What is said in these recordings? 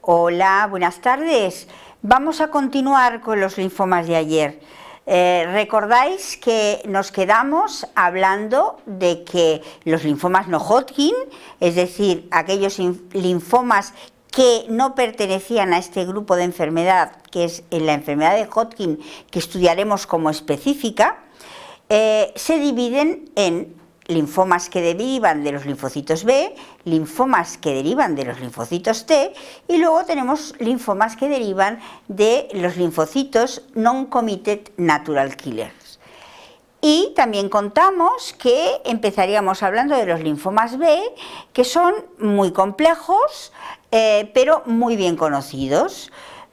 Hola, buenas tardes. Vamos a continuar con los linfomas de ayer. Recordáis que nos quedamos hablando de que los linfomas no Hodgkin, es decir, aquellos linfomas que no pertenecían a este grupo de enfermedad, que es la enfermedad de Hodgkin, que estudiaremos como específica, se dividen en linfomas que derivan de los linfocitos B, linfomas que derivan de los linfocitos T y luego tenemos linfomas que derivan de los linfocitos non-committed natural killers. Y también contamos que empezaríamos hablando de los linfomas B, que son muy complejos, pero muy bien conocidos,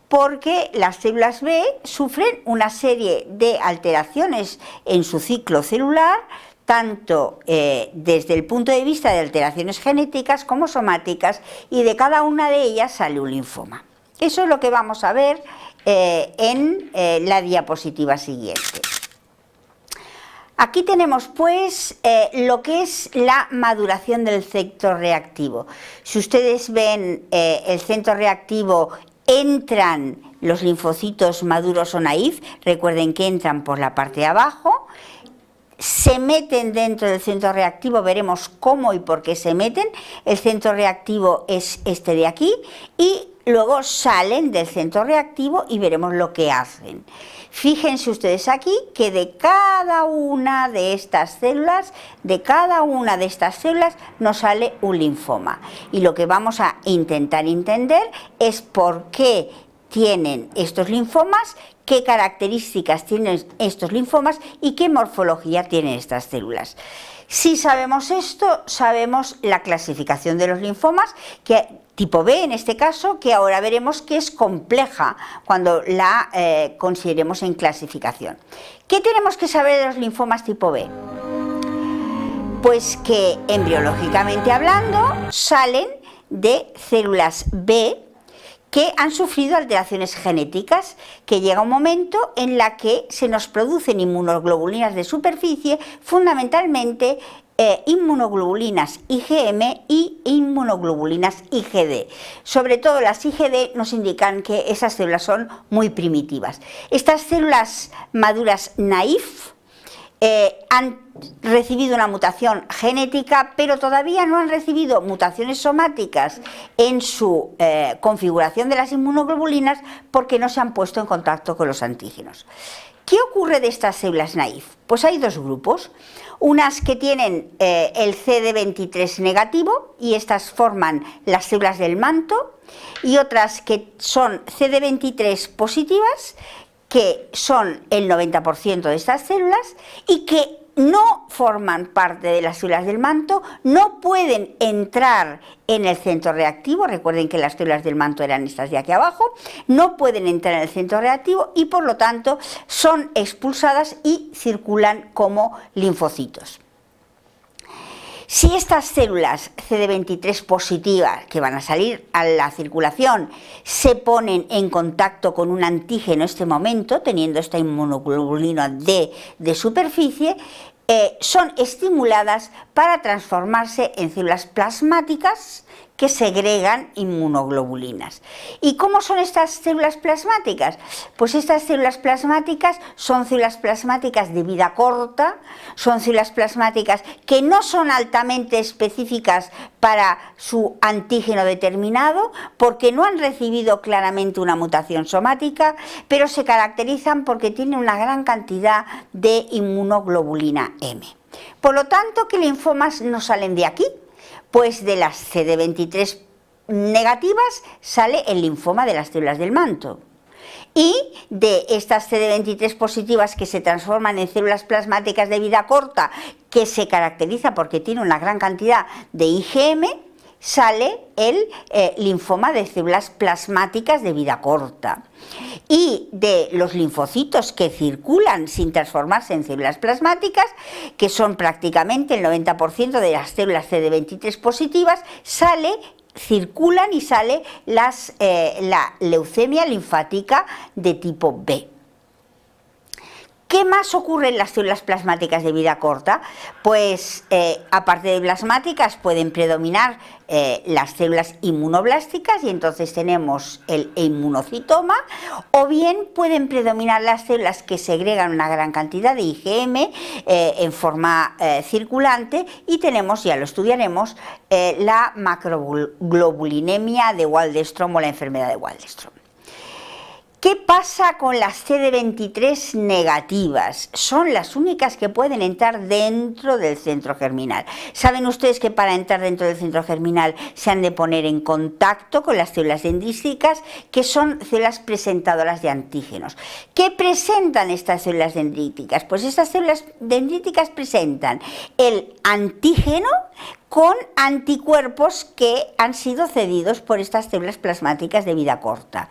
porque las células B sufren una serie de alteraciones en su ciclo celular, tanto desde el punto de vista de alteraciones genéticas como somáticas, y de cada una de ellas sale un linfoma. Eso es lo que vamos a ver en la diapositiva siguiente. Aquí tenemos pues lo que es la maduración del centro reactivo. Si ustedes ven el centro reactivo, entran los linfocitos maduros o naïf, recuerden que entran por la parte de abajo, se meten dentro del centro reactivo, veremos cómo y por qué se meten. El centro reactivo es este de aquí y luego salen del centro reactivo y veremos lo que hacen. Fíjense ustedes aquí que de cada una de estas células, nos sale un linfoma. Y lo que vamos a intentar entender es por qué tienen estos linfomas, qué características tienen estos linfomas y qué morfología tienen estas células. Si sabemos esto, sabemos la clasificación de los linfomas, que tipo B en este caso, que ahora veremos que es compleja cuando la consideremos en clasificación. ¿Qué tenemos que saber de los linfomas tipo B? Pues que embriológicamente hablando salen de células B que han sufrido alteraciones genéticas, que llega un momento en la que se nos producen inmunoglobulinas de superficie, fundamentalmente inmunoglobulinas IgM y inmunoglobulinas IgD. Sobre todo las IgD nos indican que esas células son muy primitivas. Estas células maduras naïf han recibido una mutación genética, pero todavía no han recibido mutaciones somáticas en su configuración de las inmunoglobulinas porque no se han puesto en contacto con los antígenos. ¿Qué ocurre de estas células naïf? Pues hay dos grupos, unas que tienen el CD23 negativo y estas forman las células del manto, y otras que son CD23 positivas, que son el 90% de estas células y que no forman parte de las células del manto, no pueden entrar en el centro reactivo. Recuerden que las células del manto eran estas de aquí abajo, no pueden entrar en el centro reactivo y por lo tanto son expulsadas y circulan como linfocitos. Si estas células CD23 positivas que van a salir a la circulación se ponen en contacto con un antígeno en este momento, teniendo esta inmunoglobulina D de superficie, son estimuladas para transformarse en células plasmáticas que segregan inmunoglobulinas. ¿Y cómo son estas células plasmáticas? Pues estas células plasmáticas son células plasmáticas de vida corta, son células plasmáticas que no son altamente específicas para su antígeno determinado, porque no han recibido claramente una mutación somática, pero se caracterizan porque tienen una gran cantidad de inmunoglobulina M. Por lo tanto, ¿qué linfomas no salen de aquí? Pues de las CD23 negativas sale el linfoma de las células del manto. Y de estas CD23 positivas que se transforman en células plasmáticas de vida corta, que se caracteriza porque tiene una gran cantidad de IgM, sale el linfoma de células plasmáticas de vida corta. Y de los linfocitos que circulan sin transformarse en células plasmáticas, que son prácticamente el 90% de las células CD23 positivas, circulan y sale la leucemia linfática de tipo B. ¿Qué más ocurre en las células plasmáticas de vida corta? Pues aparte de plasmáticas pueden predominar las células inmunoblásticas y entonces tenemos el inmunocitoma, o bien pueden predominar las células que segregan una gran cantidad de IgM en forma circulante y tenemos, ya lo estudiaremos, la macroglobulinemia de Waldenström o la enfermedad de Waldenström. ¿Qué pasa con las CD23 negativas? Son las únicas que pueden entrar dentro del centro germinal. Saben ustedes que para entrar dentro del centro germinal se han de poner en contacto con las células dendríticas, que son células presentadoras de antígenos. ¿Qué presentan estas células dendríticas? Pues estas células dendríticas presentan el antígeno con anticuerpos que han sido cedidos por estas células plasmáticas de vida corta.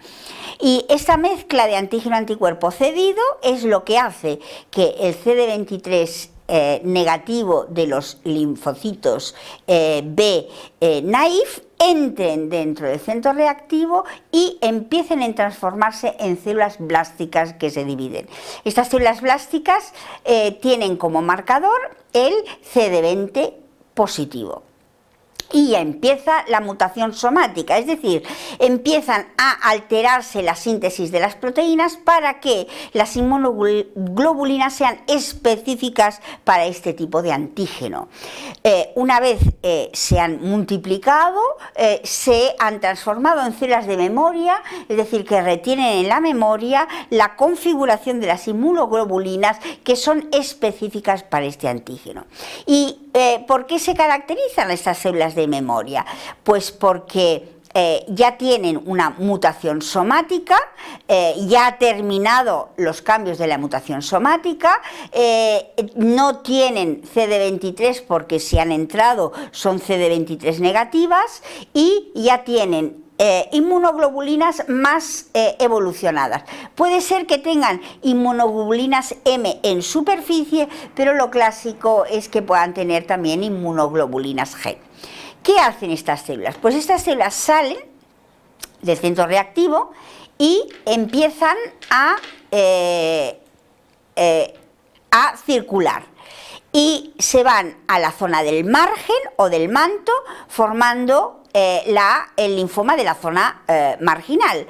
Y esta mezcla de antígeno-anticuerpo cedido es lo que hace que el CD23 negativo de los linfocitos B naïf entren dentro del centro reactivo y empiecen a transformarse en células blásticas que se dividen. Estas células blásticas tienen como marcador el CD20 positivo. Y ya empieza la mutación somática, es decir, empiezan a alterarse la síntesis de las proteínas para que las inmunoglobulinas sean específicas para este tipo de antígeno. Una vez se han multiplicado, se han transformado en células de memoria, es decir, que retienen en la memoria la configuración de las inmunoglobulinas que son específicas para este antígeno. ¿Y por qué se caracterizan estas células de memoria? Pues porque ya tienen una mutación somática, ya ha terminado los cambios de la mutación somática, no tienen CD23 porque si han entrado son CD23 negativas y ya tienen inmunoglobulinas más evolucionadas. Puede ser que tengan inmunoglobulinas M en superficie, pero lo clásico es que puedan tener también inmunoglobulinas G. ¿Qué hacen estas células? Pues estas células salen del centro reactivo y empiezan a circular y se van a la zona del margen o del manto formando el linfoma de la zona marginal,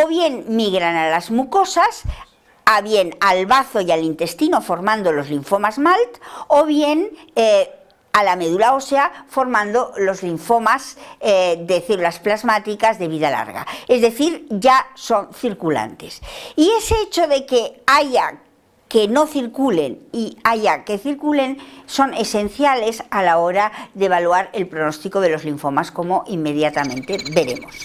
o bien migran a las mucosas, a bien al bazo y al intestino formando los linfomas MALT, o bien a la médula ósea formando los linfomas de células plasmáticas de vida larga, es decir, ya son circulantes. Y ese hecho de que haya que no circulen y haya que circulen son esenciales a la hora de evaluar el pronóstico de los linfomas, como inmediatamente veremos.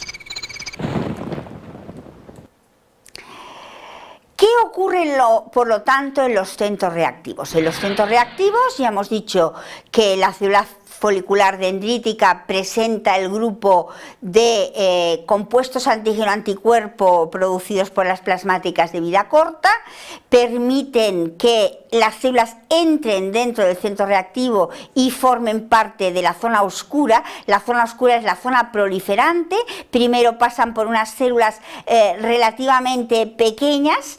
¿Qué ocurre, por lo tanto, en los centros reactivos? En los centros reactivos ya hemos dicho que la célula folicular dendrítica presenta el grupo de compuestos antígeno-anticuerpo producidos por las plasmáticas de vida corta, permiten que las células entren dentro del centro reactivo y formen parte de la zona oscura. La zona oscura es la zona proliferante. Primero pasan por unas células relativamente pequeñas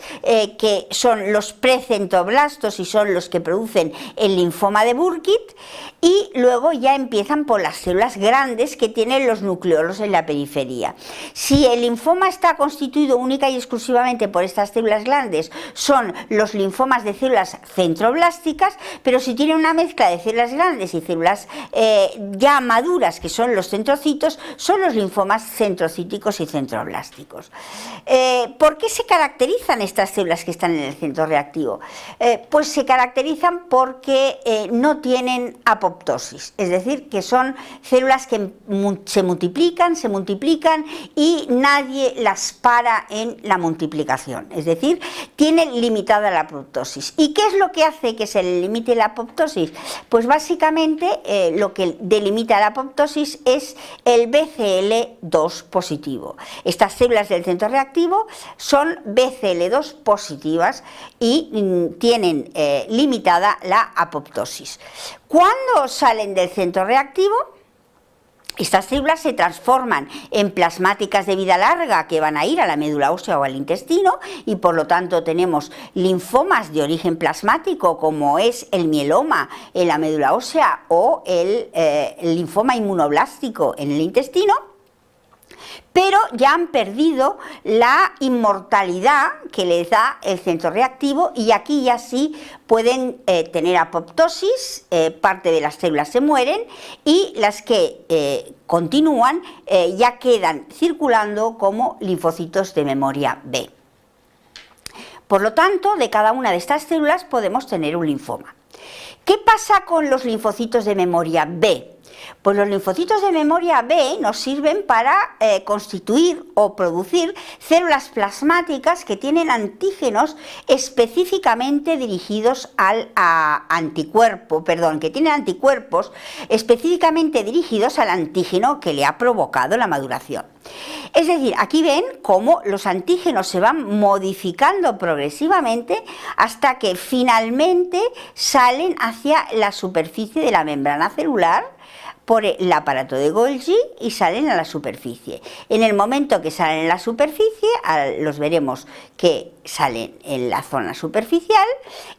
que son los precentroblastos y son los que producen el linfoma de Burkitt, y luego ya empiezan por las células grandes que tienen los nucleolos en la periferia. Si el linfoma está constituido única y exclusivamente por estas células grandes, son los linfomas de células centroblásticas, pero si tiene una mezcla de células grandes y células ya maduras, que son los centrocitos, son los linfomas centrocíticos y centroblásticos. ¿Por qué se caracterizan estas células que están en el centro reactivo? Pues se caracterizan porque no tienen apoptosis, es decir, que son células que se multiplican y nadie las para en la multiplicación, es decir, tienen limitada la apoptosis. ¿Y qué es lo que hace que se le limite la apoptosis? Pues básicamente lo que delimita la apoptosis es el BCL2 positivo. Estas células del centro reactivo son BCL2 positivas y tienen limitada la apoptosis. ¿Cuándo salen del centro reactivo? Estas células se transforman en plasmáticas de vida larga que van a ir a la médula ósea o al intestino y por lo tanto tenemos linfomas de origen plasmático como es el mieloma en la médula ósea o el linfoma inmunoblástico en el intestino, pero ya han perdido la inmortalidad que les da el centro reactivo y aquí ya sí pueden tener apoptosis, parte de las células se mueren y las que continúan ya quedan circulando como linfocitos de memoria B. Por lo tanto, de cada una de estas células podemos tener un linfoma. ¿Qué pasa con los linfocitos de memoria B? Pues los linfocitos de memoria B nos sirven para constituir o producir células plasmáticas que tienen antígenos específicamente dirigidos al anticuerpo, que tienen anticuerpos específicamente dirigidos al antígeno que le ha provocado la maduración. Es decir, aquí ven cómo los antígenos se van modificando progresivamente hasta que finalmente salen hacia la superficie de la membrana celular por el aparato de Golgi y salen a la superficie. En el momento que salen a la superficie, los veremos que salen en la zona superficial,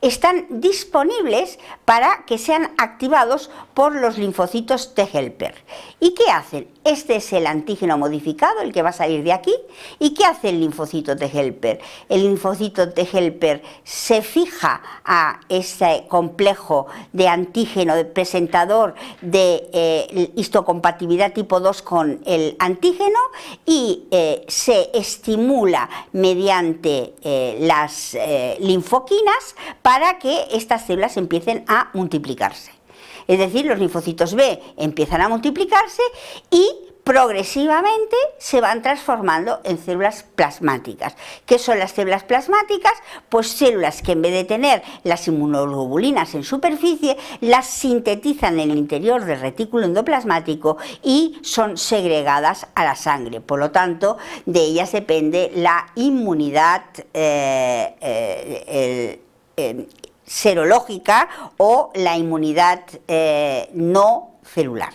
están disponibles para que sean activados por los linfocitos T helper. ¿Y qué hacen? Este es el antígeno modificado, el que va a salir de aquí. ¿Y qué hace el linfocito T helper? El linfocito T helper se fija a ese complejo de antígeno de presentador de histocompatibilidad tipo 2 con el antígeno y se estimula mediante las linfoquinas para que estas células empiecen a multiplicarse. Es decir, los linfocitos B empiezan a multiplicarse y progresivamente se van transformando en células plasmáticas. ¿Qué son las células plasmáticas? Pues células que en vez de tener las inmunoglobulinas en superficie, las sintetizan en el interior del retículo endoplasmático y son segregadas a la sangre. Por lo tanto, de ellas depende la inmunidad serológica o la inmunidad no celular.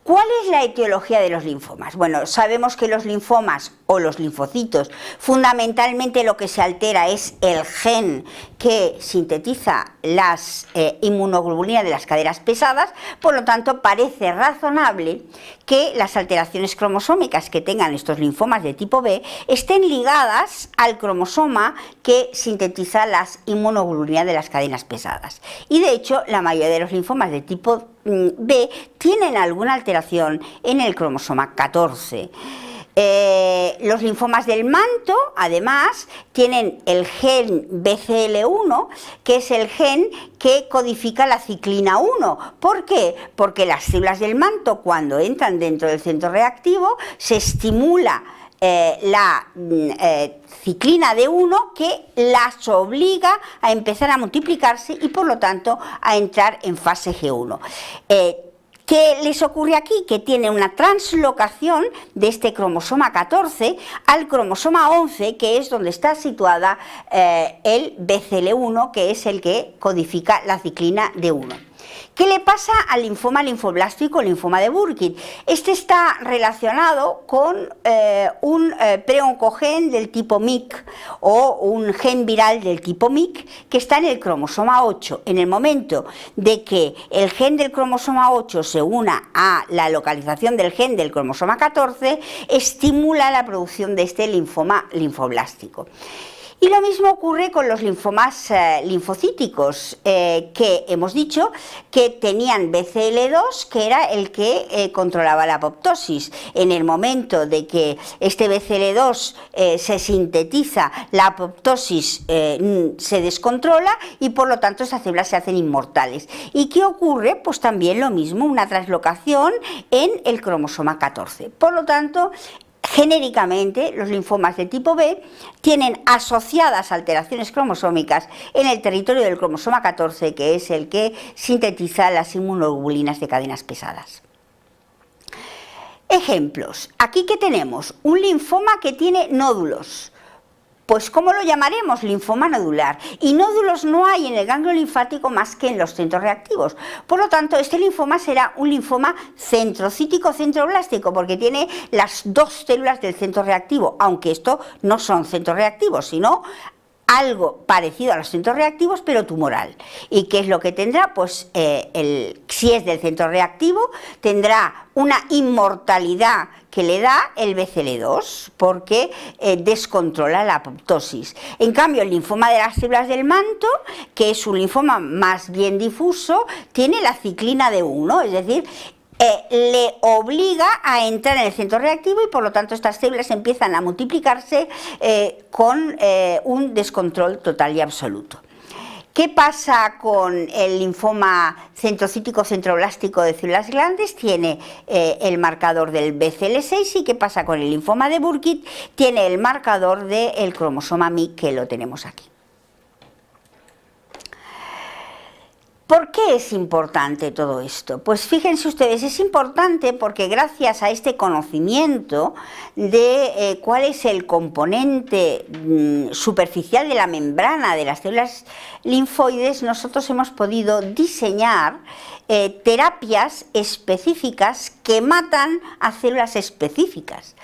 ¿Cuál es la etiología de los linfomas? Bueno, sabemos que los linfomas o los linfocitos, fundamentalmente lo que se altera es el gen que sintetiza las inmunoglobulinas de las cadenas pesadas, por lo tanto parece razonable que las alteraciones cromosómicas que tengan estos linfomas de tipo B estén ligadas al cromosoma que sintetiza las inmunoglobulinas de las cadenas pesadas. Y de hecho, la mayoría de los linfomas de tipo B tienen alguna alteración en el cromosoma 14. Los linfomas del manto, además, tienen el gen BCL1, que es el gen que codifica la ciclina 1. ¿Por qué? Porque las células del manto, cuando entran dentro del centro reactivo, se estimula la ciclina D1 que las obliga a empezar a multiplicarse y por lo tanto a entrar en fase G1. ¿Qué les ocurre aquí? Que tiene una translocación de este cromosoma 14 al cromosoma 11, que es donde está situada el BCL1, que es el que codifica la ciclina D1. ¿Qué le pasa al linfoma linfoblástico, linfoma de Burkitt? Este está relacionado con un preoncogen del tipo MYC o un gen viral del tipo MYC que está en el cromosoma 8. En el momento de que el gen del cromosoma 8 se una a la localización del gen del cromosoma 14, estimula la producción de este linfoma linfoblástico. Y lo mismo ocurre con los linfomas linfocíticos, que hemos dicho que tenían BCL2, que era el que controlaba la apoptosis. En el momento de que este BCL2 se sintetiza, la apoptosis se descontrola y por lo tanto esas células se hacen inmortales. ¿Y qué ocurre? Pues también lo mismo, una translocación en el cromosoma 14. Por lo tanto, genéricamente, los linfomas de tipo B tienen asociadas alteraciones cromosómicas en el territorio del cromosoma 14, que es el que sintetiza las inmunoglobulinas de cadenas pesadas. Ejemplos. Aquí que tenemos un linfoma que tiene nódulos. Pues ¿cómo lo llamaremos? Linfoma nodular. Y nódulos no hay en el ganglio linfático más que en los centros reactivos. Por lo tanto, este linfoma será un linfoma centrocítico centroblástico, porque tiene las dos células del centro reactivo, aunque esto no son centros reactivos, sino algo parecido a los centros reactivos, pero tumoral. ¿Y qué es lo que tendrá? Pues si es del centro reactivo, tendrá una inmortalidad que le da el BCL2, porque descontrola la apoptosis. En cambio, el linfoma de las células del manto, que es un linfoma más bien difuso, tiene la ciclina D1, es decir, le obliga a entrar en el centro reactivo y por lo tanto estas células empiezan a multiplicarse con un descontrol total y absoluto. ¿Qué pasa con el linfoma centrocítico centroblástico de células grandes? Tiene el marcador del BCL6. ¿Y qué pasa con el linfoma de Burkitt? Tiene el marcador del cromosoma MYC, que lo tenemos aquí. ¿Por qué es importante todo esto? Pues fíjense ustedes, es importante porque gracias a este conocimiento de cuál es el componente superficial de la membrana de las células linfoides, nosotros hemos podido diseñar terapias específicas que matan a células específicas.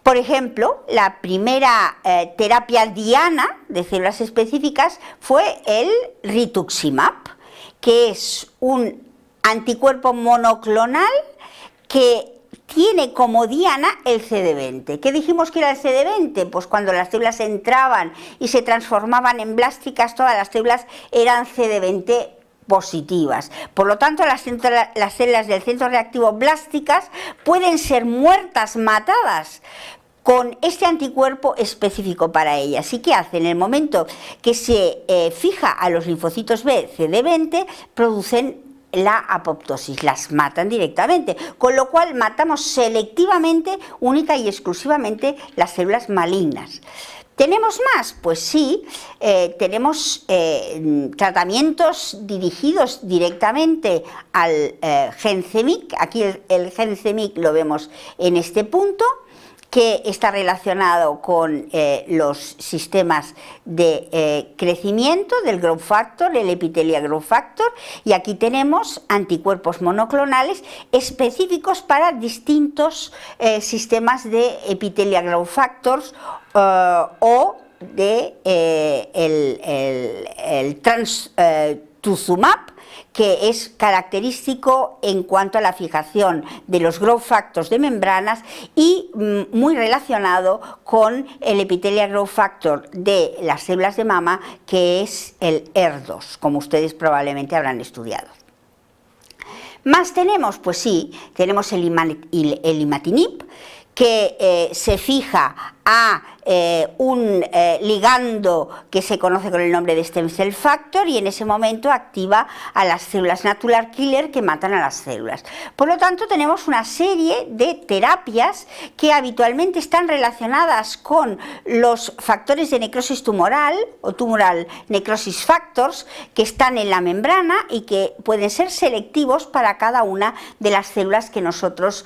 Por ejemplo, la primera terapia diana de células específicas fue el rituximab, que es un anticuerpo monoclonal que tiene como diana el CD20. ¿Qué dijimos que era el CD20? Pues cuando las células entraban y se transformaban en blásticas, todas las células eran CD20 positivas. Por lo tanto, las células del centro reactivo blásticas pueden ser muertas, matadas, con este anticuerpo específico para ellas. ¿Y qué hace? En el momento que se fija a los linfocitos B CD20, producen la apoptosis, las matan directamente, con lo cual matamos selectivamente, única y exclusivamente, las células malignas. ¿Tenemos más? Pues sí, tenemos tratamientos dirigidos directamente al gen c-MYC. Aquí el gen c-MYC lo vemos en este punto, que está relacionado con los sistemas de crecimiento del growth factor, el epithelial growth factor, y aquí tenemos anticuerpos monoclonales específicos para distintos sistemas de epithelial growth factors o de el trastuzumab, que es característico en cuanto a la fijación de los growth factors de membranas y muy relacionado con el epithelial growth factor de las células de mama, que es el ER2, como ustedes probablemente habrán estudiado. ¿Más tenemos? Pues sí, tenemos el imatinib, que se fija a un ligando que se conoce con el nombre de stem cell factor, y en ese momento activa a las células natural killer que matan a las células. Por lo tanto, tenemos una serie de terapias que habitualmente están relacionadas con los factores de necrosis tumoral o tumoral necrosis factors que están en la membrana y que pueden ser selectivos para cada una de las células que nosotros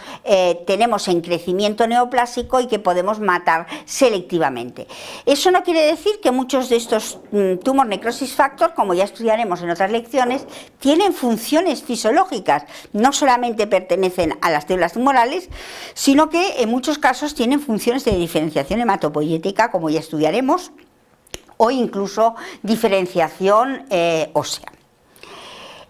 tenemos en crecimiento neoplásico y que podemos matar selectivamente. Eso no quiere decir que muchos de estos tumor necrosis factor, como ya estudiaremos en otras lecciones, tienen funciones fisiológicas. No solamente pertenecen a las células tumorales, sino que en muchos casos tienen funciones de diferenciación hematopoietica, como ya estudiaremos, o incluso diferenciación ósea.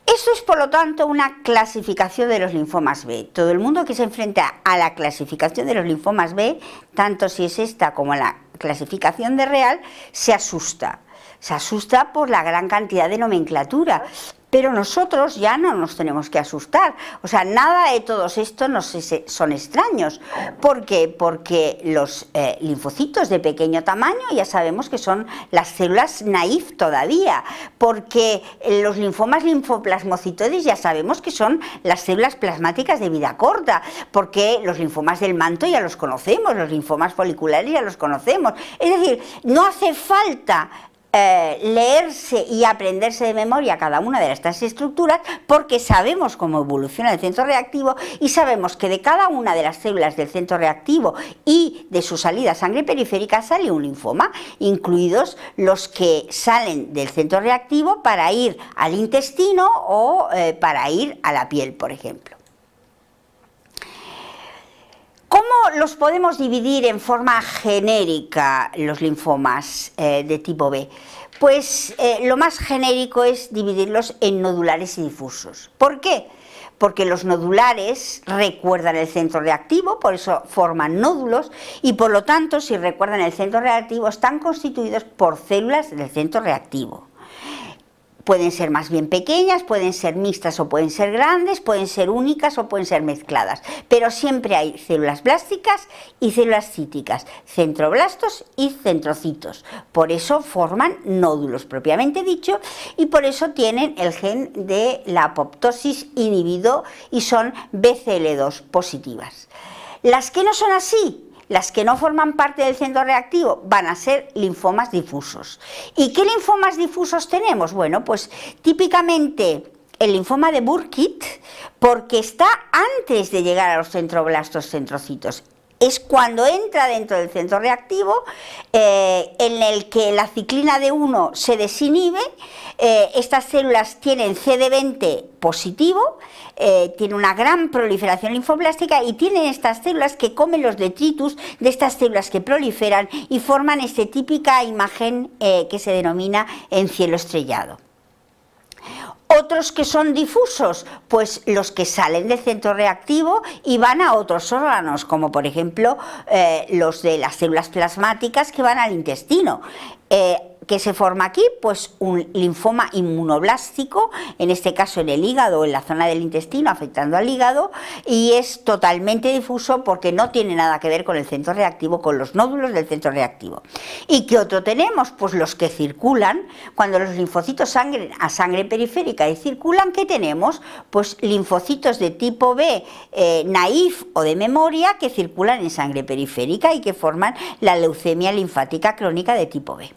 Esto es, por lo tanto, una clasificación de los linfomas B. Todo el mundo que se enfrenta a la clasificación de los linfomas B, tanto si es esta como la clasificación de Real, se asusta. Se asusta por la gran cantidad de nomenclatura. Pero nosotros ya no nos tenemos que asustar. O sea, nada de todos estos son extraños. ¿Por qué? Porque los linfocitos de pequeño tamaño ya sabemos que son las células naïf todavía. Porque los linfomas linfoplasmocitoides ya sabemos que son las células plasmáticas de vida corta. Porque los linfomas del manto ya los conocemos, los linfomas foliculares ya los conocemos. Es decir, no hace falta leerse y aprenderse de memoria cada una de estas estructuras, porque sabemos cómo evoluciona el centro reactivo y sabemos que de cada una de las células del centro reactivo y de su salida a sangre periférica sale un linfoma, incluidos los que salen del centro reactivo para ir al intestino o para ir a la piel, por ejemplo. ¿Cómo los podemos dividir en forma genérica los linfomas de tipo B? Pues lo más genérico es dividirlos en nodulares y difusos. ¿Por qué? Porque los nodulares recuerdan el centro reactivo, por eso forman nódulos, y por lo tanto, si recuerdan el centro reactivo, están constituidos por células del centro reactivo. Pueden ser más bien pequeñas, pueden ser mixtas o pueden ser grandes, pueden ser únicas o pueden ser mezcladas, pero siempre hay células blásticas y células cíticas, centroblastos y centrocitos. Por eso forman nódulos propiamente dicho y por eso tienen el gen de la apoptosis inhibido y son BCL2 positivas. Las que no son así, las que no forman parte del centro reactivo, van a ser linfomas difusos. ¿Y qué linfomas difusos tenemos? Bueno, pues típicamente el linfoma de Burkitt, porque está antes de llegar a los centroblastos centrocitos. Es cuando entra dentro del centro reactivo, en el que la ciclina D1 se desinhibe. Estas células tienen CD20 positivo, tienen una gran proliferación linfoblástica y tienen estas células que comen los detritus de estas células que proliferan y forman esta típica imagen que se denomina en cielo estrellado. Otros que son difusos, pues los que salen del centro reactivo y van a otros órganos, como por ejemplo los de las células plasmáticas que van al intestino. ¿Qué se forma aquí? Pues un linfoma inmunoblástico, en este caso en el hígado o en la zona del intestino, afectando al hígado, y es totalmente difuso porque no tiene nada que ver con el centro reactivo, con los nódulos del centro reactivo. ¿Y qué otro tenemos? Pues los que circulan, cuando los linfocitos sangren a sangre periférica y circulan, ¿qué tenemos? Pues linfocitos de tipo B, naif o de memoria, que circulan en sangre periférica y que forman la leucemia linfática crónica de tipo B.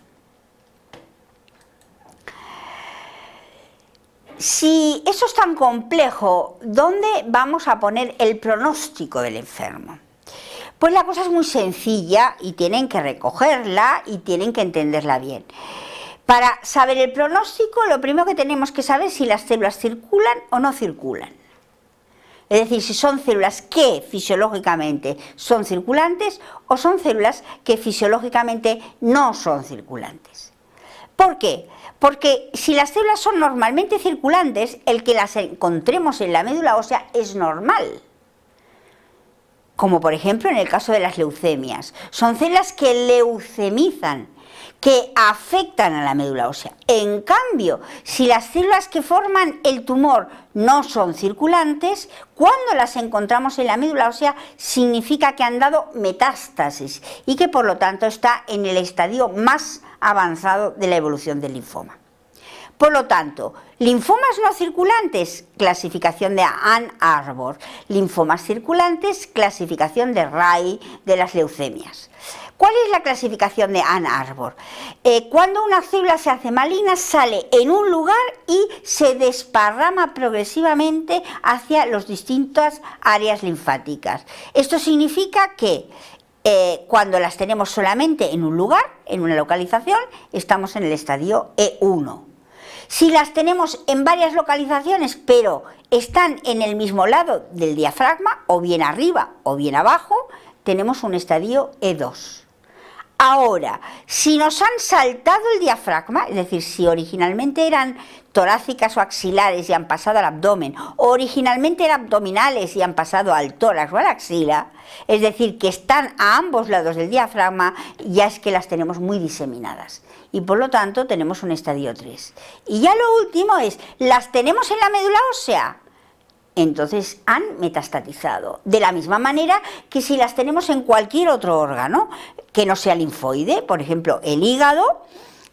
Si eso es tan complejo, ¿dónde vamos a poner el pronóstico del enfermo? Pues la cosa es muy sencilla y tienen que recogerla y tienen que entenderla bien. Para saber el pronóstico, lo primero que tenemos que saber es si las células circulan o no circulan. Es decir, si son células que fisiológicamente son circulantes o son células que fisiológicamente no son circulantes. ¿Por qué? Porque si las células son normalmente circulantes, el que las encontremos en la médula ósea es normal. Como por ejemplo en el caso de las leucemias. Son células que leucemizan, que afectan a la médula ósea. En cambio, si las células que forman el tumor no son circulantes, cuando las encontramos en la médula ósea significa que han dado metástasis y que por lo tanto está en el estadio más avanzado de la evolución del linfoma. Por lo tanto, linfomas no circulantes, clasificación de Ann Arbor. Linfomas circulantes, clasificación de Ray de las leucemias. ¿Cuál es la clasificación de Ann Arbor? Cuando una célula se hace maligna, sale en un lugar y se desparrama progresivamente hacia las distintas áreas linfáticas. Esto significa que cuando las tenemos solamente en un lugar, en una localización, estamos en el estadio E1. Si las tenemos en varias localizaciones, pero están en el mismo lado del diafragma, o bien arriba o bien abajo, tenemos un estadio E2. Ahora, si nos han saltado el diafragma, es decir, si originalmente eran torácicas o axilares y han pasado al abdomen, o originalmente eran abdominales y han pasado al tórax o a la axila, es decir, que están a ambos lados del diafragma, ya es que las tenemos muy diseminadas. Y por lo tanto tenemos un estadio 3. Y ya lo último es, ¿las tenemos en la médula ósea? Entonces han metastatizado, de la misma manera que si las tenemos en cualquier otro órgano que no sea linfoide, por ejemplo el hígado,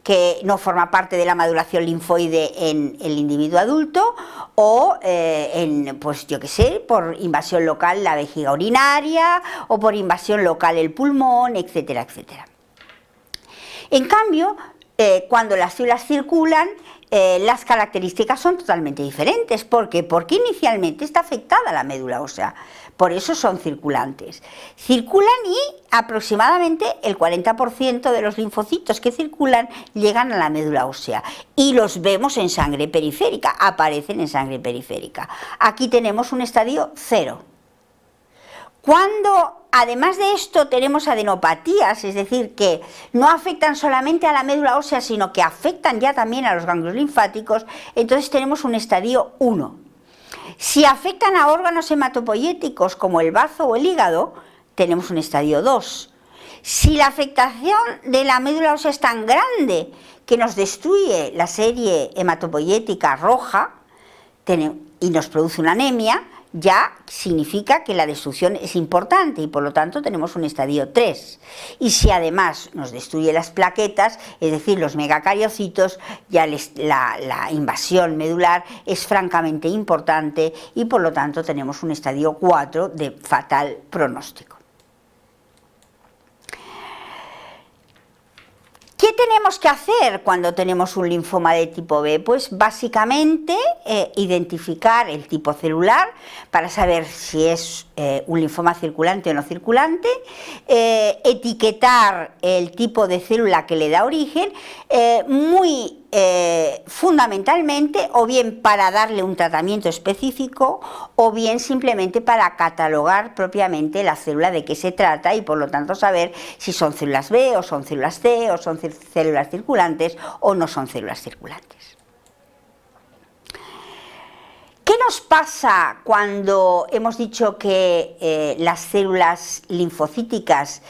que no forma parte de la maduración linfoide en el individuo adulto, o pues yo qué sé, por invasión local la vejiga urinaria, o por invasión local el pulmón, etcétera, etcétera. En cambio, cuando las células circulan, las características son totalmente diferentes. ¿Por qué? Porque inicialmente está afectada la médula ósea, por eso son circulantes. Circulan y aproximadamente el 40% de los linfocitos que circulan llegan a la médula ósea y los vemos en sangre periférica, aparecen en sangre periférica. Aquí tenemos un estadio 0. Cuando además de esto tenemos adenopatías, es decir, que no afectan solamente a la médula ósea, sino que afectan ya también a los ganglios linfáticos, entonces tenemos un estadio 1. Si afectan a órganos hematopoyéticos como el bazo o el hígado, tenemos un estadio 2. Si la afectación de la médula ósea es tan grande que nos destruye la serie hematopoyética roja y nos produce una anemia, ya significa que la destrucción es importante y por lo tanto tenemos un estadio 3. Y si además nos destruye las plaquetas, es decir, los megacariocitos, ya la invasión medular es francamente importante y por lo tanto tenemos un estadio 4 de fatal pronóstico. ¿Qué tenemos que hacer cuando tenemos un linfoma de tipo B? Pues básicamente identificar el tipo celular para saber si es un linfoma circulante o no circulante, etiquetar el tipo de célula que le da origen, muy fundamentalmente o bien para darle un tratamiento específico o bien simplemente para catalogar propiamente la célula de qué se trata y por lo tanto saber si son células B o son células C o son células circulantes o no son células circulantes. ¿Qué nos pasa cuando hemos dicho que las células linfocíticas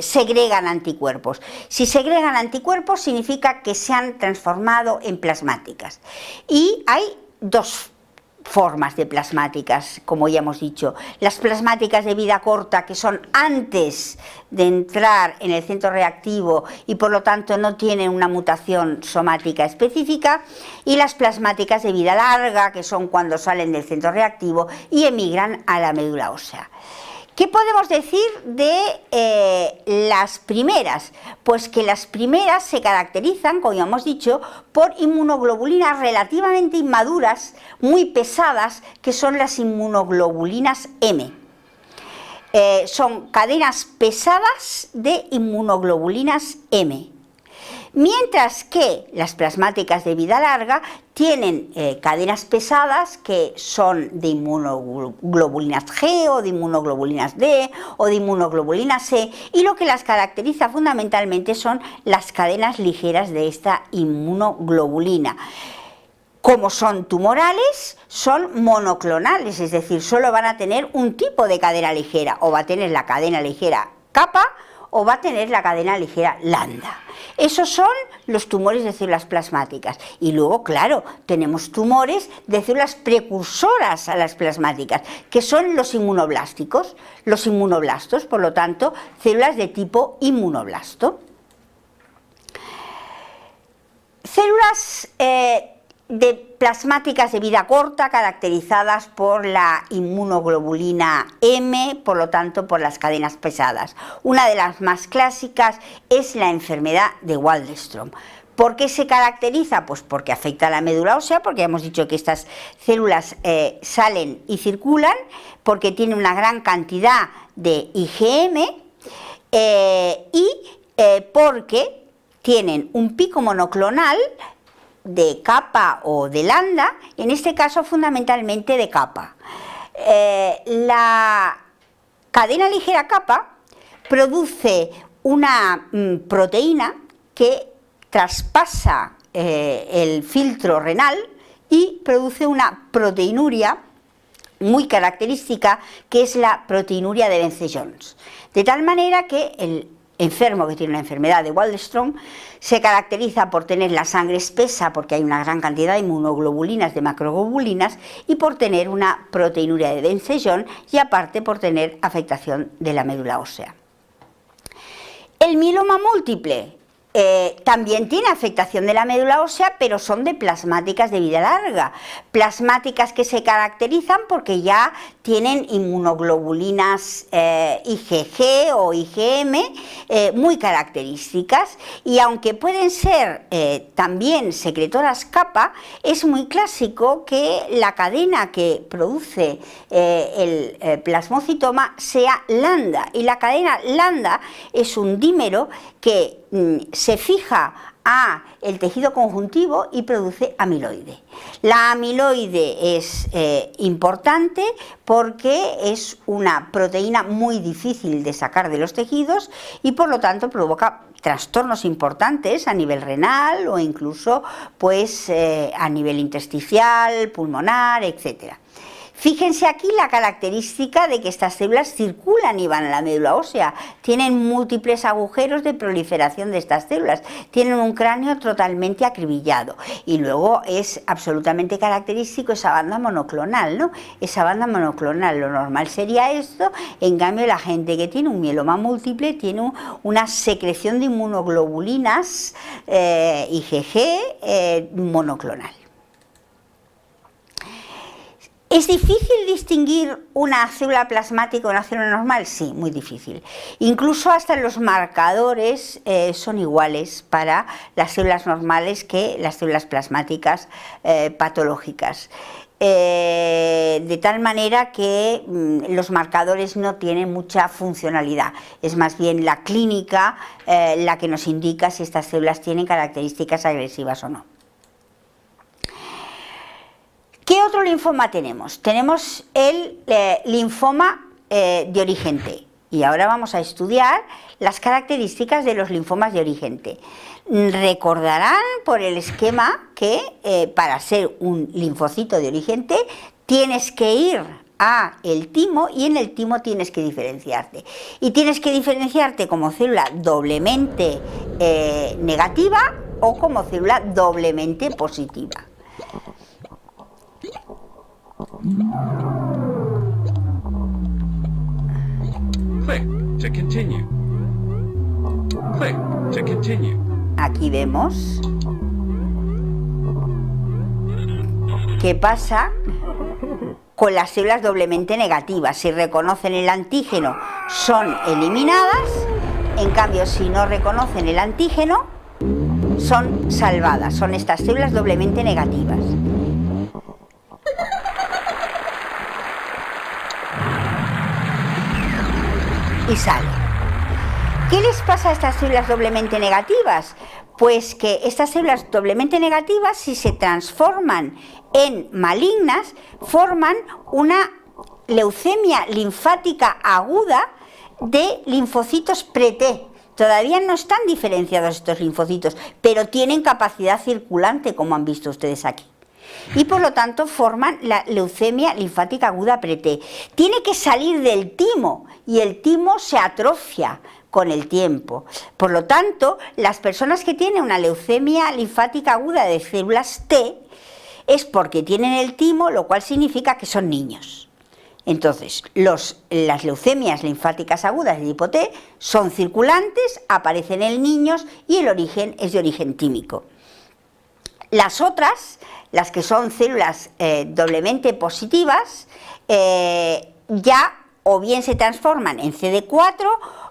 segregan anticuerpos? Si segregan anticuerpos significa que se han transformado en plasmáticas. Y hay dos formas de plasmáticas, como ya hemos dicho. Las plasmáticas de vida corta, que son antes de entrar en el centro reactivo y por lo tanto no tienen una mutación somática específica, y las plasmáticas de vida larga, que son cuando salen del centro reactivo y emigran a la médula ósea. ¿Qué podemos decir de las primeras? Pues que las primeras se caracterizan, como ya hemos dicho, por inmunoglobulinas relativamente inmaduras, muy pesadas, que son las inmunoglobulinas M. Son cadenas pesadas de inmunoglobulinas M. Mientras que las plasmáticas de vida larga tienen cadenas pesadas que son de inmunoglobulinas G o de inmunoglobulinas D o de inmunoglobulinas C, y lo que las caracteriza fundamentalmente son las cadenas ligeras de esta inmunoglobulina. Como son tumorales, son monoclonales, es decir, solo van a tener un tipo de cadena ligera, o va a tener la cadena ligera kappa o va a tener la cadena ligera lambda. Esos son los tumores de células plasmáticas. Y luego, claro, tenemos tumores de células precursoras a las plasmáticas, que son los inmunoblásticos, los inmunoblastos, por lo tanto, células de tipo inmunoblasto. Células de plasmáticas de vida corta caracterizadas por la inmunoglobulina M, por lo tanto por las cadenas pesadas. Una de las más clásicas es la enfermedad de Waldenström. ¿Por qué se caracteriza? Pues porque afecta a la médula ósea, porque hemos dicho que estas células salen y circulan, porque tiene una gran cantidad de IgM porque tienen un pico monoclonal de kappa o de lambda, en este caso fundamentalmente de kappa. La cadena ligera kappa produce una proteína que traspasa el filtro renal y produce una proteinuria muy característica, que es la proteinuria de Bence-Jones. De tal manera que el enfermo que tiene una enfermedad de Waldenström se caracteriza por tener la sangre espesa, porque hay una gran cantidad de inmunoglobulinas, de macroglobulinas, y por tener una proteinuria de Bence-Jones, y aparte por tener afectación de la médula ósea. El mieloma múltiple También tiene afectación de la médula ósea, pero son de plasmáticas de vida larga. Plasmáticas que se caracterizan porque ya tienen inmunoglobulinas IgG o IgM muy características, y aunque pueden ser también secretoras kappa, es muy clásico que la cadena que produce el plasmocitoma sea lambda, y la cadena lambda es un dímero que se fija a el tejido conjuntivo y produce amiloide. La amiloide es importante porque es una proteína muy difícil de sacar de los tejidos y por lo tanto provoca trastornos importantes a nivel renal o incluso pues a nivel intersticial, pulmonar, etcétera. Fíjense aquí la característica de que estas células circulan y van a la médula ósea, tienen múltiples agujeros de proliferación de estas células, tienen un cráneo totalmente acribillado y luego es absolutamente característico esa banda monoclonal, ¿no? Esa banda monoclonal, lo normal sería esto, en cambio la gente que tiene un mieloma múltiple tiene una secreción de inmunoglobulinas IgG monoclonal. ¿Es difícil distinguir una célula plasmática de una célula normal? Sí, muy difícil. Incluso hasta los marcadores son iguales para las células normales que las células plasmáticas patológicas. De tal manera que los marcadores no tienen mucha funcionalidad, es más bien la clínica la que nos indica si estas células tienen características agresivas o no. ¿Qué otro linfoma tenemos? Tenemos el linfoma de origen T. Y ahora vamos a estudiar las características de los linfomas de origen T. Recordarán por el esquema que para ser un linfocito de origen T tienes que ir a el timo y en el timo tienes que diferenciarte. Y tienes que diferenciarte como célula doblemente negativa o como célula doblemente positiva. Click to continue. Click to continue. Aquí vemos qué pasa con las células doblemente negativas. Si reconocen el antígeno, son eliminadas. En cambio, si no reconocen el antígeno, son salvadas. Son estas células doblemente negativas. Y sale. ¿Qué les pasa a estas células doblemente negativas? Pues que estas células doblemente negativas, si se transforman en malignas, forman una leucemia linfática aguda de linfocitos pre-T. Todavía no están diferenciados estos linfocitos, pero tienen capacidad circulante, como han visto ustedes aquí. Y por lo tanto forman la leucemia linfática aguda pre-T. Tiene que salir del timo y el timo se atrofia con el tiempo. Por lo tanto, las personas que tienen una leucemia linfática aguda de células T es porque tienen el timo, lo cual significa que son niños. Entonces, las leucemias linfáticas agudas de tipo T son circulantes, aparecen en niños y el origen es de origen tímico. Las otras, las que son células doblemente positivas, ya o bien se transforman en CD4,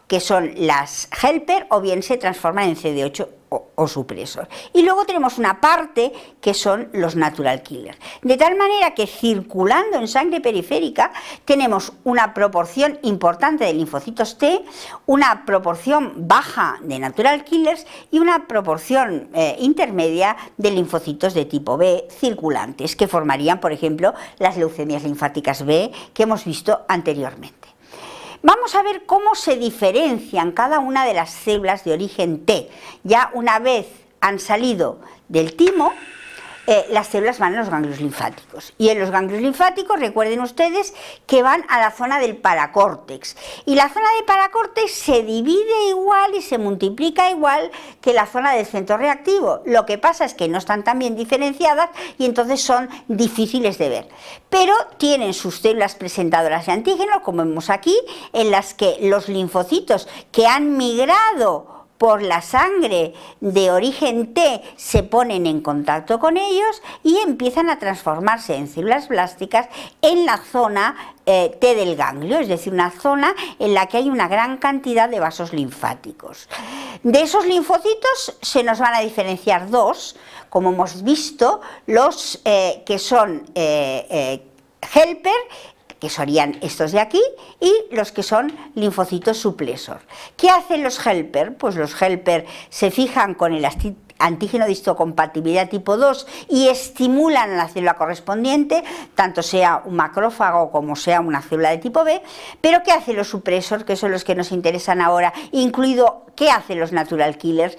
que son las helper, o bien se transforman en CD8 o supresor. Y luego tenemos una parte que son los natural killers. De tal manera que circulando en sangre periférica tenemos una proporción importante de linfocitos T, una proporción baja de natural killers y una proporción intermedia de linfocitos de tipo B circulantes, que formarían, por ejemplo, las leucemias linfáticas B que hemos visto anteriormente. Vamos a ver cómo se diferencian cada una de las células de origen T. Ya una vez han salido del timo, las células van a los ganglios linfáticos. Y en los ganglios linfáticos, recuerden ustedes que van a la zona del paracórtex. Y la zona del paracórtex se divide igual y se multiplica igual que la zona del centro reactivo. Lo que pasa es que no están tan bien diferenciadas y entonces son difíciles de ver. Pero tienen sus células presentadoras de antígenos, como vemos aquí, en las que los linfocitos que han migrado por la sangre de origen T se ponen en contacto con ellos y empiezan a transformarse en células blásticas en la zona T del ganglio, es decir, una zona en la que hay una gran cantidad de vasos linfáticos. De esos linfocitos se nos van a diferenciar dos, como hemos visto, los que son helper, que serían estos de aquí, y los que son linfocitos supresor. ¿Qué hacen los helper? Pues los helper se fijan con el antígeno de histocompatibilidad tipo 2 y estimulan a la célula correspondiente, tanto sea un macrófago como sea una célula de tipo B. Pero ¿qué hacen los supresor, que son los que nos interesan ahora, incluido qué hacen los natural killers?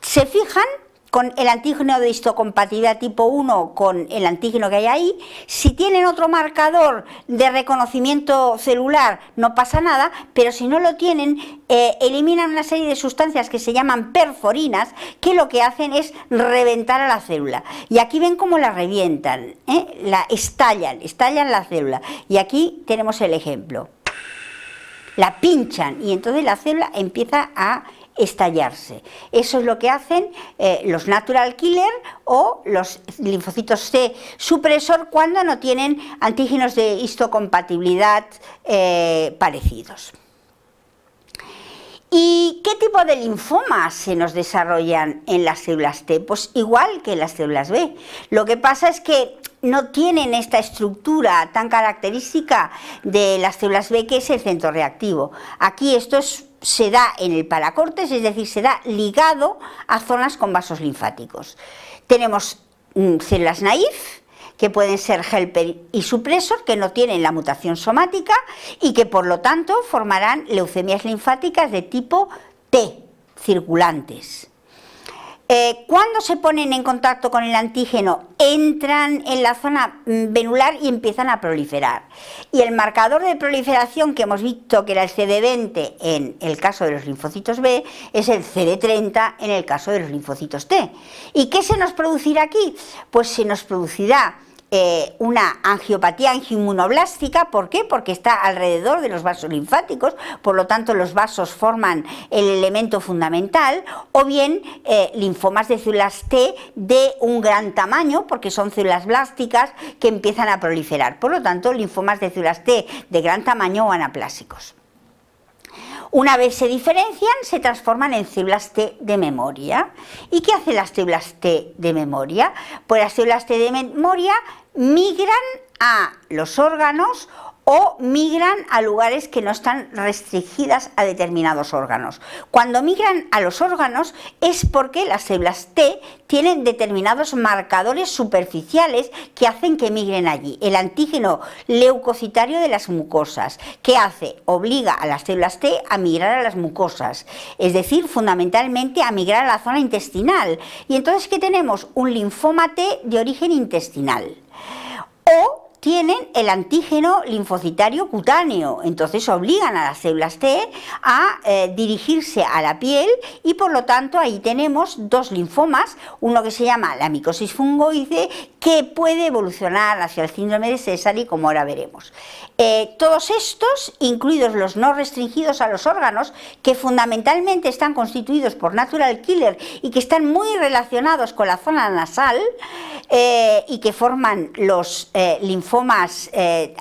Se fijan con el antígeno de histocompatibilidad tipo 1, con el antígeno que hay ahí. Si tienen otro marcador de reconocimiento celular no pasa nada, pero si no lo tienen, eliminan una serie de sustancias que se llaman perforinas, que lo que hacen es reventar a la célula. Y aquí ven cómo la revientan, la estallan la célula. Y aquí tenemos el ejemplo. La pinchan y entonces la célula empieza a estallarse. Eso es lo que hacen los natural killer o los linfocitos T supresor cuando no tienen antígenos de histocompatibilidad parecidos. ¿Y qué tipo de linfomas se nos desarrollan en las células T? Pues igual que en las células B. Lo que pasa es que no tienen esta estructura tan característica de las células B, que es el centro reactivo. Aquí esto se da en el paracortes, es decir, se da ligado a zonas con vasos linfáticos. Tenemos células naïf, que pueden ser helper y supresor, que no tienen la mutación somática y que por lo tanto formarán leucemias linfáticas de tipo T, circulantes. Cuando se ponen en contacto con el antígeno, entran en la zona venular y empiezan a proliferar. Y el marcador de proliferación que hemos visto, que era el CD20 en el caso de los linfocitos B, es el CD30 en el caso de los linfocitos T. ¿Y qué se nos producirá aquí? Pues se nos producirá una angiopatía angioinmunoblástica. ¿Por qué? Porque está alrededor de los vasos linfáticos, por lo tanto los vasos forman el elemento fundamental, o bien linfomas de células T de un gran tamaño, porque son células blásticas que empiezan a proliferar, por lo tanto linfomas de células T de gran tamaño o anaplásicos. Una vez se diferencian, se transforman en células T de memoria. ¿Y qué hacen las células T de memoria? Pues las células T de memoria migran a los órganos o migran a lugares que no están restringidas a determinados órganos. Cuando migran a los órganos es porque las células T tienen determinados marcadores superficiales que hacen que migren allí. El antígeno leucocitario de las mucosas, ¿qué hace? Obliga a las células T a migrar a las mucosas, es decir, fundamentalmente a migrar a la zona intestinal. Y entonces, ¿qué tenemos? Un linfoma T de origen intestinal. O tienen el antígeno linfocitario cutáneo, entonces obligan a las células T a dirigirse a la piel y por lo tanto ahí tenemos dos linfomas, uno que se llama la micosis fungoide, que puede evolucionar hacia el síndrome de Sézary, como ahora veremos. Todos estos, incluidos los no restringidos a los órganos, que fundamentalmente están constituidos por natural killer y que están muy relacionados con la zona nasal y que forman los linfomas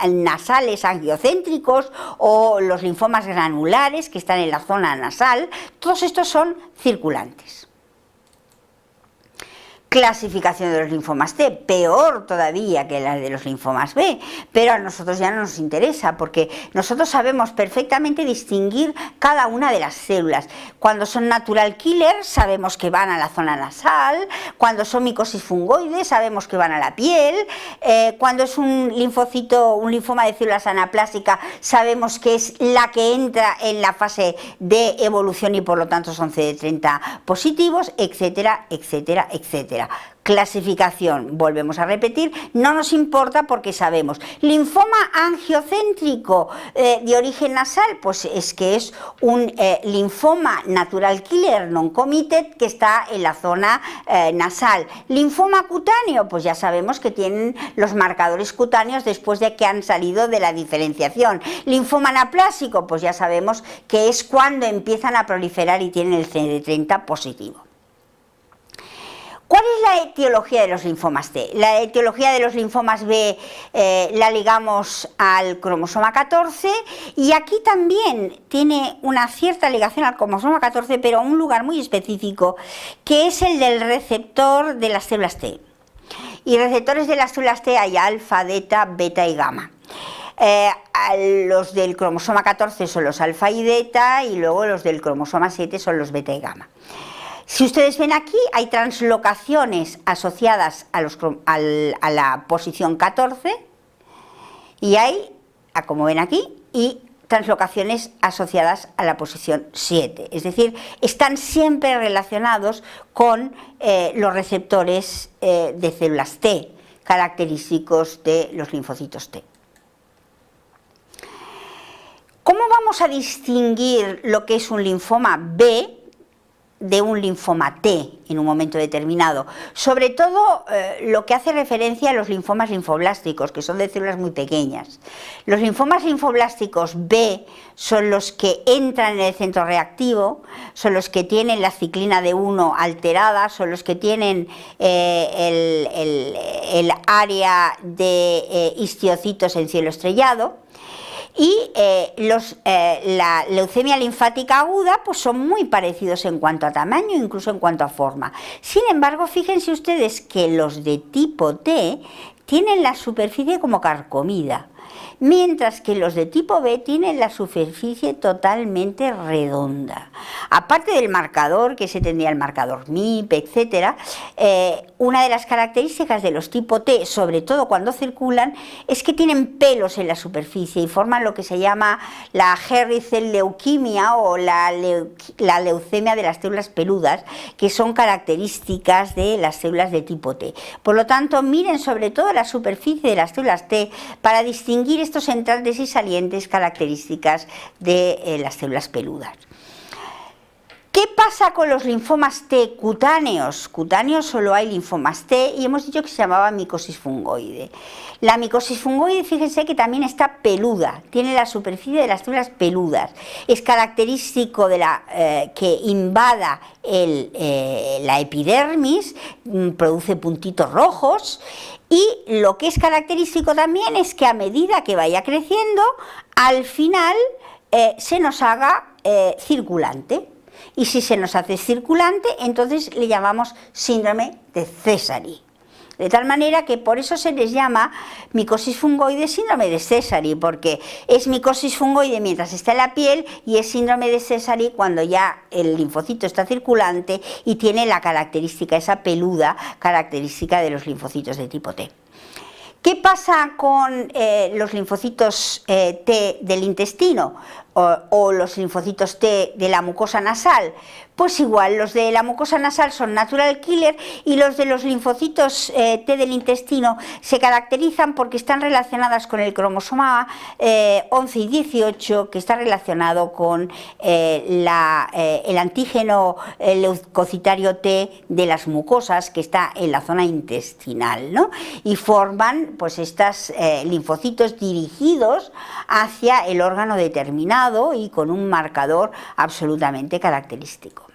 nasales angiocéntricos o los linfomas granulares que están en la zona nasal, todos estos son circulantes. Clasificación de los linfomas T, peor todavía que la de los linfomas B, pero a nosotros ya no nos interesa porque nosotros sabemos perfectamente distinguir cada una de las células. Cuando son natural killer sabemos que van a la zona nasal, cuando son micosis fungoide sabemos que van a la piel, cuando es un linfoma de células anaplásicas sabemos que es la que entra en la fase de evolución y por lo tanto son CD30 positivos, etcétera, etcétera, etcétera. etcétera. Clasificación, volvemos a repetir, no nos importa porque sabemos. Linfoma angiocéntrico de origen nasal, pues es que es un linfoma natural killer non-committed que está en la zona nasal. Linfoma cutáneo, pues ya sabemos que tienen los marcadores cutáneos después de que han salido de la diferenciación. Linfoma anaplásico, pues ya sabemos que es cuando empiezan a proliferar y tienen el CD30 positivo. ¿Cuál es la etiología de los linfomas T? La etiología de los linfomas B la ligamos al cromosoma 14 y aquí también tiene una cierta ligación al cromosoma 14, pero a un lugar muy específico, que es el del receptor de las células T. Y receptores de las células T hay alfa, beta, beta y gamma. Los del cromosoma 14 son los alfa y beta y luego los del cromosoma 7 son los beta y gamma. Si ustedes ven aquí, hay translocaciones asociadas a la posición 14 y hay, como ven aquí, y translocaciones asociadas a la posición 7. Es decir, están siempre relacionados con los receptores de células T, característicos de los linfocitos T. ¿Cómo vamos a distinguir lo que es un linfoma B de un linfoma T en un momento determinado? Sobre todo lo que hace referencia a los linfomas linfoblásticos, que son de células muy pequeñas. Los linfomas linfoblásticos B son los que entran en el centro reactivo, son los que tienen la ciclina D1 alterada, son los que tienen el área de histiocitos en cielo estrellado. Y la leucemia linfática aguda pues son muy parecidos en cuanto a tamaño, incluso en cuanto a forma. Sin embargo, fíjense ustedes que los de tipo T tienen la superficie como carcomida, mientras que los de tipo B tienen la superficie totalmente redonda. Aparte del marcador, que se tendría el marcador MIP, etc., una de las características de los tipo T, sobre todo cuando circulan, es que tienen pelos en la superficie y forman lo que se llama la hairy cell leukemia o la leucemia de las células peludas, que son características de las células de tipo T. Por lo tanto, miren sobre todo la superficie de las células T para distinguir estos entrantes y salientes características de las células peludas. ¿Qué pasa con los linfomas T cutáneos? Cutáneos solo hay linfomas T y hemos dicho que se llamaba micosis fungoide. La micosis fungoide, fíjense que también está peluda, tiene la superficie de las células peludas. Es característico de que invada la epidermis, produce puntitos rojos. Y lo que es característico también es que a medida que vaya creciendo, al final se nos haga circulante. Y si se nos hace circulante, entonces le llamamos síndrome de Sézary. De tal manera que por eso se les llama micosis fungoide síndrome de Sézary, porque es micosis fungoide mientras está en la piel y es síndrome de Sézary cuando ya el linfocito está circulante y tiene la característica, esa peluda característica de los linfocitos de tipo T. ¿Qué pasa con los linfocitos T del intestino o los linfocitos T de la mucosa nasal? Pues igual, los de la mucosa nasal son natural killer y los de los linfocitos T del intestino se caracterizan porque están relacionadas con el cromosoma 11 y 18, que está relacionado con el antígeno leucocitario T de las mucosas, que está en la zona intestinal, ¿no? Y forman pues estos linfocitos dirigidos hacia el órgano determinado y con un marcador absolutamente característico.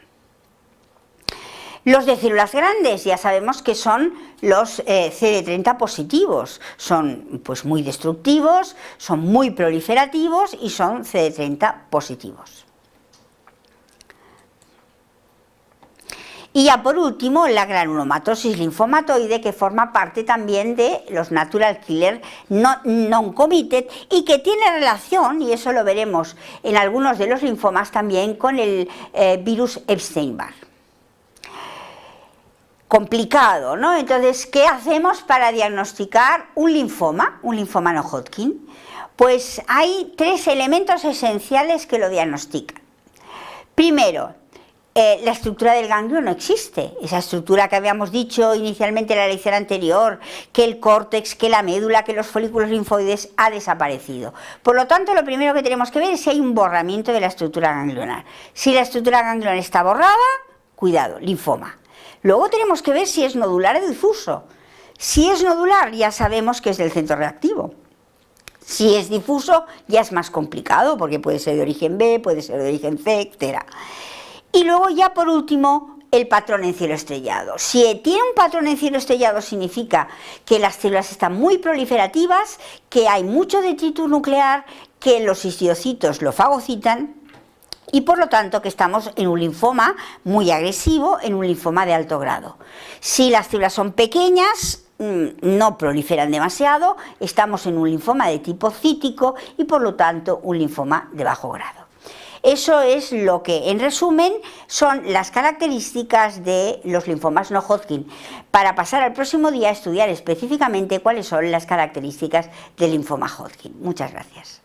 Los de células grandes ya sabemos que son los CD30 positivos, son pues muy destructivos, son muy proliferativos y son CD30 positivos. Y ya por último, la granulomatosis linfomatoide, que forma parte también de los natural killer non-committed y que tiene relación, y eso lo veremos en algunos de los linfomas también, con el virus Epstein-Barr. Complicado, ¿no? Entonces, ¿qué hacemos para diagnosticar un linfoma no Hodgkin? Pues hay tres elementos esenciales que lo diagnostican. Primero, la estructura del ganglio no existe, esa estructura que habíamos dicho inicialmente en la lección anterior, que el córtex, que la médula, que los folículos linfoides, ha desaparecido. Por lo tanto, lo primero que tenemos que ver es si hay un borramiento de la estructura ganglionar. Si la estructura ganglionar está borrada, cuidado, linfoma. Luego tenemos que ver si es nodular o difuso. Si es nodular, ya sabemos que es del centro reactivo. Si es difuso, ya es más complicado, porque puede ser de origen B, puede ser de origen C, etc. Y luego ya por último, el patrón en cielo estrellado. Si tiene un patrón en cielo estrellado significa que las células están muy proliferativas, que hay mucho detritus nuclear, que los histidocitos lo fagocitan y por lo tanto que estamos en un linfoma muy agresivo, en un linfoma de alto grado. Si las células son pequeñas, no proliferan demasiado, estamos en un linfoma de tipo cítico y por lo tanto un linfoma de bajo grado. Eso es lo que, en resumen, son las características de los linfomas no Hodgkin, para pasar al próximo día a estudiar específicamente cuáles son las características del linfoma Hodgkin. Muchas gracias.